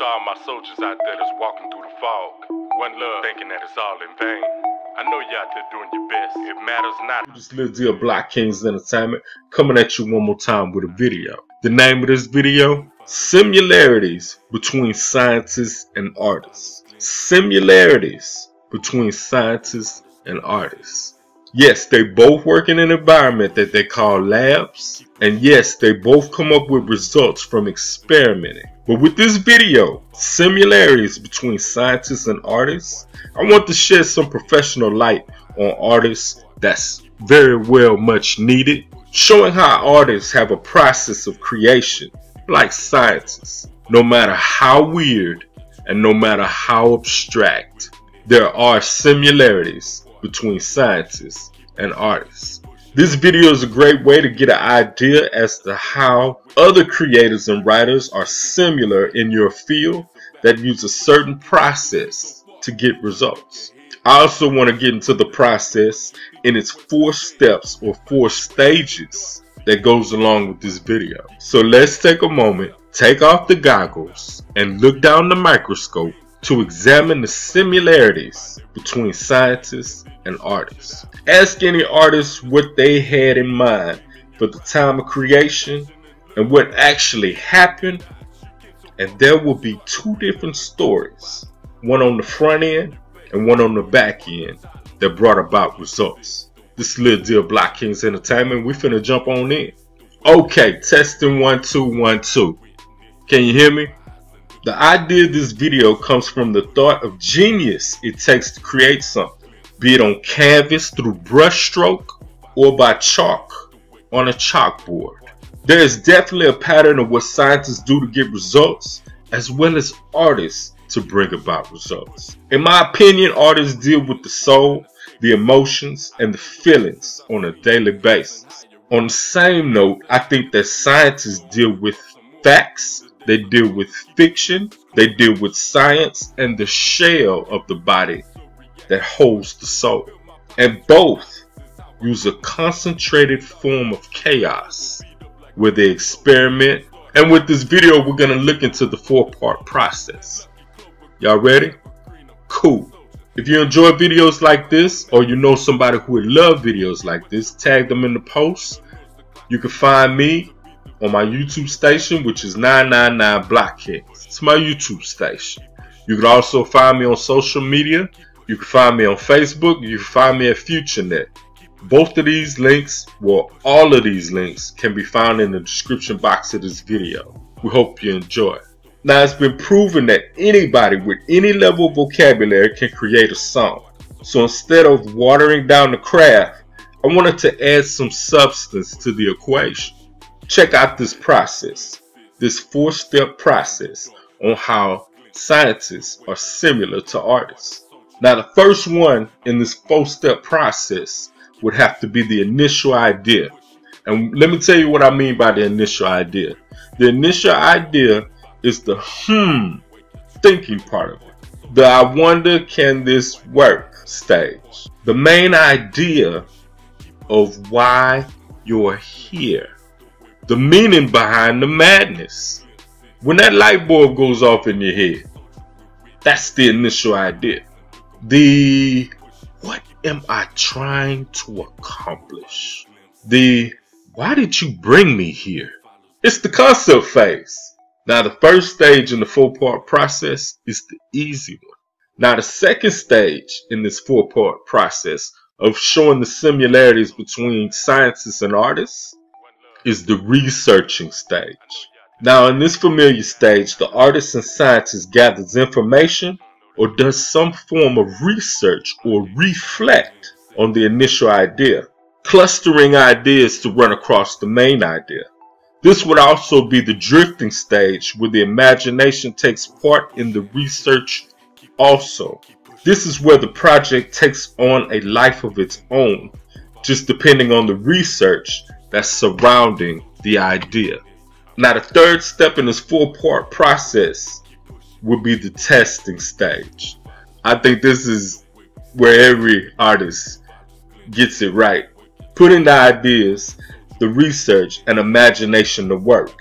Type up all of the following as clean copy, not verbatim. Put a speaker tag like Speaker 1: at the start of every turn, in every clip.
Speaker 1: to all my soldiers out there that's walking through the fog. One love, thinking that it's all in vain. I know you out there doing your best. It matters not.
Speaker 2: This little deal, Blockkingz Entertainment, coming at you one more time with a video. The name of this video: Similarities Between Scientists and Artists. Similarities between scientists and artists. Yes, they both work in an environment that they call labs, and yes, they both come up with results from experimenting. But with this video, similarities between scientists and artists, I want to shed some professional light on artists that's very well much needed, showing how artists have a process of creation like scientists. No matter how weird and no matter how abstract, there are similarities between scientists and artists. This video is a great way to get an idea as to how other creators and writers are similar in your field that use a certain process to get results. I also want to get into the process in its 4 steps or 4 stages that goes along with this video. So let's take a moment, take off the goggles, and look down the microscope to examine the similarities between scientists and artists. Ask any artist what they had in mind for the time of creation and what actually happened, and there will be 2 different stories, one on the front end and one on the back end, that brought about results. This little deal, Blockkingz Entertainment, we finna jump on in. Okay, testing 1 2 1 2. Can you hear me? The idea of this video comes from the thought of genius it takes to create something, be it on canvas through brushstroke or by chalk on a chalkboard. There is definitely a pattern of what scientists do to get results, as well as artists to bring about results. In my opinion, artists deal with the soul, the emotions, and the feelings on a daily basis. On the same note, I think that scientists deal with facts, they deal with fiction, they deal with science and the shell of the body that holds the soul. And both use a concentrated form of chaos where they experiment. And with this video, we're going to look into the 4-part process. Y'all ready? Cool. If you enjoy videos like this, or you know somebody who would love videos like this, tag them in the post. You can find me on my YouTube station, which is 999 Blockkingz. It's my YouTube station. You can also find me on social media. You can find me on Facebook. You can find me at FutureNet. Both of these links, well, all of these links can be found in the description box of this video. We hope you enjoy. Now, it's been proven that anybody with any level of vocabulary can create a song. So instead of watering down the craft, I wanted to add some substance to the equation. Check out this process, this 4-step process on how scientists are similar to artists. Now, the first one in this 4-step process would have to be the initial idea. And let me tell you what I mean by the initial idea. The initial idea is the thinking part of it. The I wonder, can this work stage. The main idea of why you're here. The meaning behind the madness. When that light bulb goes off in your head, that's the initial idea. The what am I trying to accomplish? The why did you bring me here? It's the concept phase. Now, the first stage in the 4-part process is the easy one. Now, the second stage in this 4-part process of showing the similarities between scientists and artists is the researching stage. Now, in this familiar stage, the artist and scientist gathers information or does some form of research or reflect on the initial idea, clustering ideas to run across the main idea. This would also be the drifting stage, where the imagination takes part in the research also. This is where the project takes on a life of its own, just depending on the research that's surrounding the idea. Now, the third step in this 4-part process would be the testing stage. I think this is where every artist gets it right. Putting the ideas, the research, and imagination to work.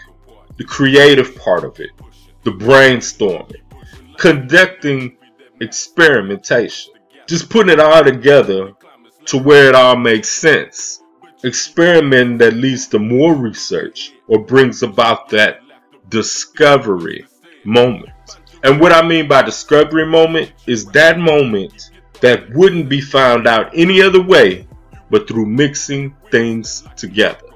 Speaker 2: The creative part of it. the brainstorming, conducting experimentation, just putting it all together to where it all makes sense. Experimenting that leads to more research or brings about that discovery moment. And what I mean by discovery moment is that moment that wouldn't be found out any other way but through mixing things together.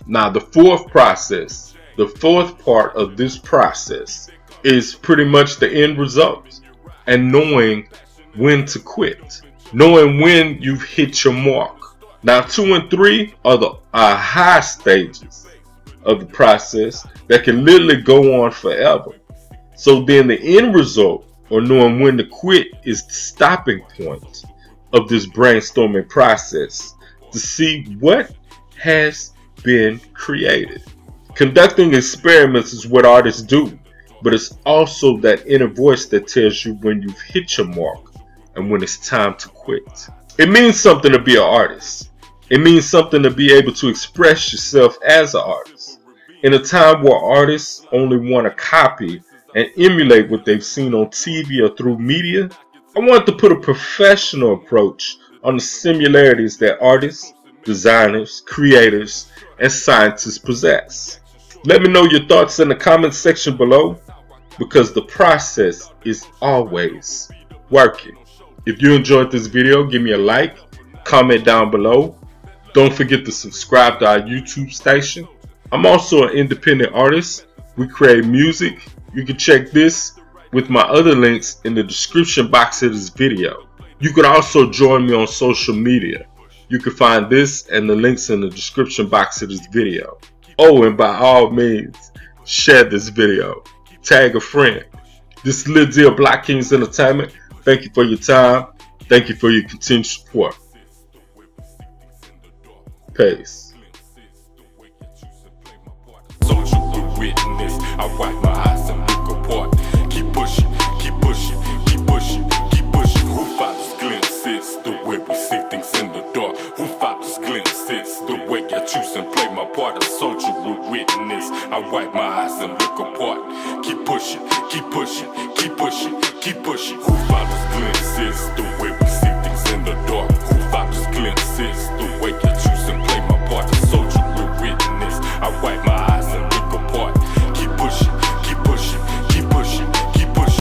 Speaker 2: Now the fourth process, the fourth part of this process is pretty much the end result and knowing when to quit, knowing when you've hit your mark. Now 2 and 3 are the high stages of the process that can literally go on forever. So then the end result, or knowing when to quit, is the stopping point of this brainstorming process to see what has been created. Conducting experiments is what artists do, but it's also that inner voice that tells you when you've hit your mark and when it's time to quit. It means something to be an artist. It means something to be able to express yourself as an artist. In a time where artists only want to copy and emulate what they've seen on TV or through media, I want to put a professional approach on the similarities that artists, designers, creators, and scientists possess. Let me know your thoughts in the comment section below, because the process is always working. If you enjoyed this video, give me a like, comment down below. Don't forget to subscribe to our YouTube station. I'm also an independent artist. We create music. You can check this with my other links in the description box of this video. You can also join me on social media. You can find this and the links in the description box of this video. Oh, and by all means, share this video. Tag a friend. This is Lil D of Blockkingz Entertainment. Thank you for your time. Thank you for your continued support. Peace.
Speaker 1: I wipe my eyes and look apart. Keep pushing, keep pushing, keep pushing, keep pushing. Who follows glimpses? The way we see things in the dark. Who follows glimpses? The way I choose and play my part. A soldier with witness. I wipe my eyes and look apart. Keep pushing, keep pushing,